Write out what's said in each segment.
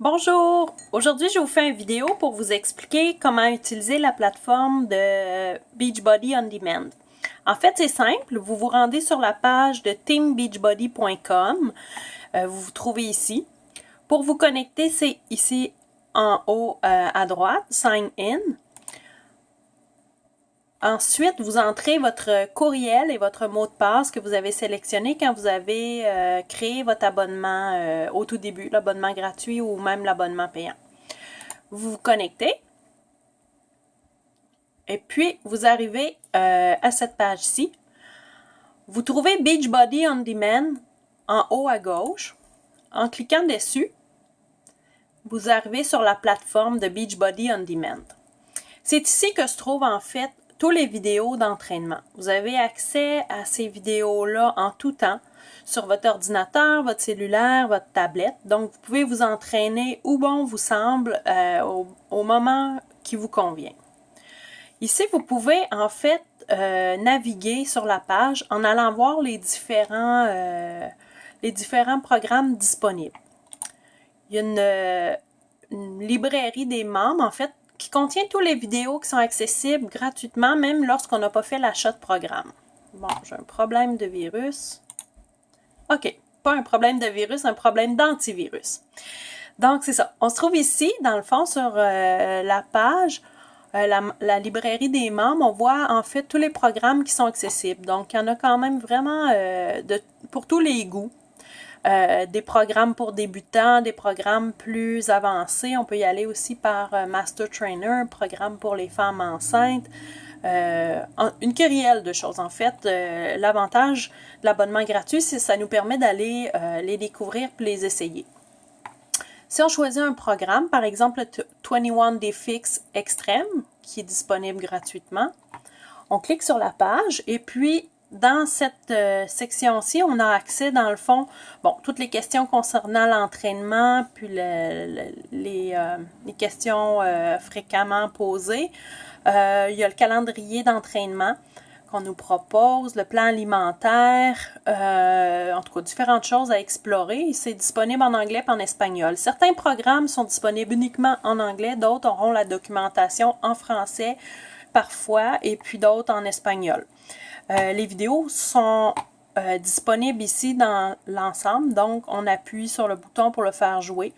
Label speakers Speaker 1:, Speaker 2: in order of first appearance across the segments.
Speaker 1: Bonjour! Aujourd'hui, je vous fais une vidéo pour vous expliquer comment utiliser la plateforme de Beachbody On Demand. En fait, c'est simple. Vous vous rendez sur la page de teambeachbody.com. Vous vous trouvez ici. Pour vous connecter, c'est ici en haut à droite, Sign In. Ensuite, vous entrez votre courriel et votre mot de passe que vous avez sélectionné quand vous avez créé votre abonnement au tout début, l'abonnement gratuit ou même l'abonnement payant. Vous vous connectez et puis vous arrivez à cette page-ci. Vous trouvez Beachbody On Demand en haut à gauche. En cliquant dessus, vous arrivez sur la plateforme de Beachbody On Demand. C'est ici que se trouvent en fait toutes les vidéos d'entraînement. Vous avez accès à ces vidéos-là en tout temps sur votre ordinateur, votre cellulaire, votre tablette. Donc, vous pouvez vous entraîner où bon vous semble au moment qui vous convient. Ici, vous pouvez en fait naviguer sur la page en allant voir les différents programmes disponibles. Il y a une librairie des membres, en fait, qui contient toutes les vidéos qui sont accessibles gratuitement, même lorsqu'on n'a pas fait l'achat de programme. Bon, j'ai un problème de virus. OK, pas un problème de virus, un problème d'antivirus. Donc, c'est ça. On se trouve ici, dans le fond, sur la page, la librairie des membres. On voit, en fait, tous les programmes qui sont accessibles. Donc, il y en a quand même vraiment pour tous les goûts. Des programmes pour débutants, des programmes plus avancés. On peut y aller aussi par Master Trainer, un programme pour les femmes enceintes. Une kyrielle de choses. En fait, l'avantage de l'abonnement gratuit, c'est que ça nous permet d'aller les découvrir et les essayer. Si on choisit un programme, par exemple le 21 Day Fix Extreme, qui est disponible gratuitement, on clique sur la page et puis dans cette section-ci, on a accès, dans le fond, toutes les questions concernant l'entraînement, puis les questions fréquemment posées. Il y a le calendrier d'entraînement qu'on nous propose, le plan alimentaire, en tout cas, différentes choses à explorer. C'est disponible en anglais et en espagnol. Certains programmes sont disponibles uniquement en anglais, d'autres auront la documentation en français parfois, et puis d'autres en espagnol. Les vidéos sont disponibles ici dans l'ensemble, donc on appuie sur le bouton pour le faire jouer.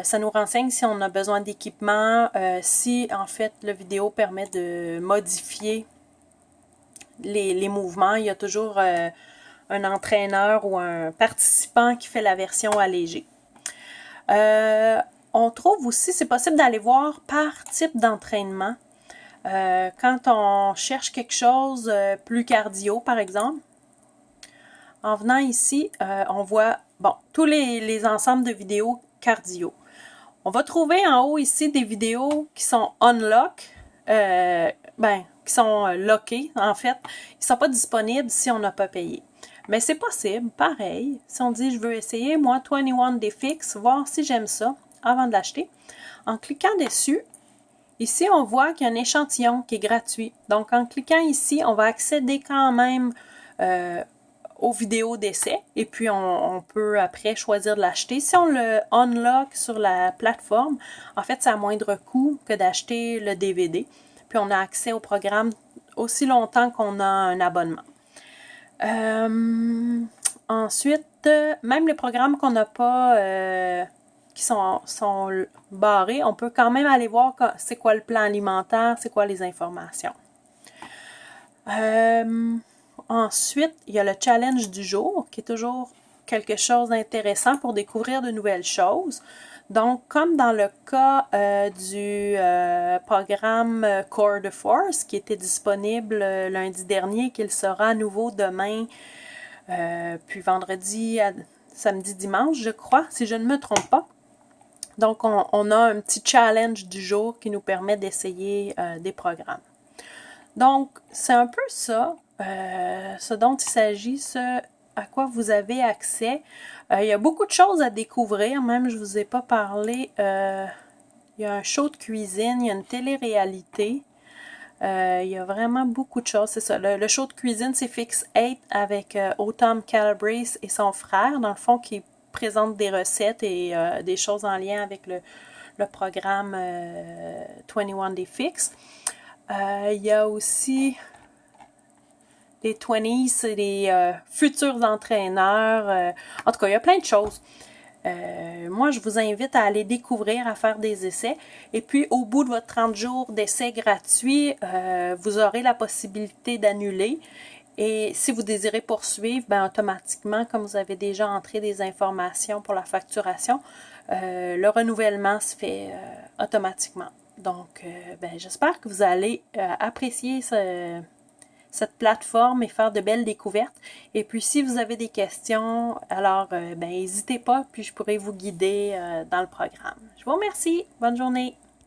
Speaker 1: Ça nous renseigne si on a besoin d'équipement, si en fait la vidéo permet de modifier les mouvements. Il y a toujours un entraîneur ou un participant qui fait la version allégée. On trouve aussi, c'est possible d'aller voir par type d'entraînement. Quand on cherche quelque chose plus cardio, par exemple, en venant ici, on voit tous les ensembles de vidéos cardio. On va trouver en haut ici des vidéos qui sont unlock, qui sont lockées, en fait. Ils ne sont pas disponibles si on n'a pas payé. Mais c'est possible, pareil. Si on dit, je veux essayer, moi, 21 Day Fix, voir si j'aime ça avant de l'acheter. En cliquant dessus, ici, on voit qu'il y a un échantillon qui est gratuit. Donc, en cliquant ici, on va accéder quand même aux vidéos d'essai. Et puis, on peut après choisir de l'acheter. Si on le unlock sur la plateforme, en fait, c'est à moindre coût que d'acheter le DVD. Puis, on a accès au programme aussi longtemps qu'on a un abonnement. Ensuite, même les programmes qu'on n'a pas... qui sont barrés, on peut quand même aller voir c'est quoi le plan alimentaire, c'est quoi les informations. Ensuite, il y a le challenge du jour, qui est toujours quelque chose d'intéressant pour découvrir de nouvelles choses. Donc, comme dans le cas du programme Core de Force, qui était disponible lundi dernier, qu'il sera à nouveau demain, puis vendredi, samedi, dimanche, je crois, si je ne me trompe pas. Donc, on a un petit challenge du jour qui nous permet d'essayer des programmes. Donc, c'est un peu ça, ce dont il s'agit, ce à quoi vous avez accès. Il y a beaucoup de choses à découvrir, même je ne vous ai pas parlé. Il y a un show de cuisine, il y a une télé-réalité. Il y a vraiment beaucoup de choses, c'est ça. Le show de cuisine, c'est Fix 8 avec Autumn Calabrese et son frère, dans le fond, qui présente des recettes et des choses en lien avec le programme 21 Day Fix. Il y a aussi les 20s, c'est les futurs entraîneurs. En tout cas, il y a plein de choses. Moi, je vous invite à aller découvrir, à faire des essais. Et puis, au bout de votre 30 jours d'essai gratuit, vous aurez la possibilité d'annuler. Et si vous désirez poursuivre, ben, automatiquement, comme vous avez déjà entré des informations pour la facturation, le renouvellement se fait automatiquement. Donc, ben, j'espère que vous allez apprécier cette plateforme et faire de belles découvertes. Et puis, si vous avez des questions, alors, ben, n'hésitez pas, puis je pourrai vous guider dans le programme. Je vous remercie. Bonne journée.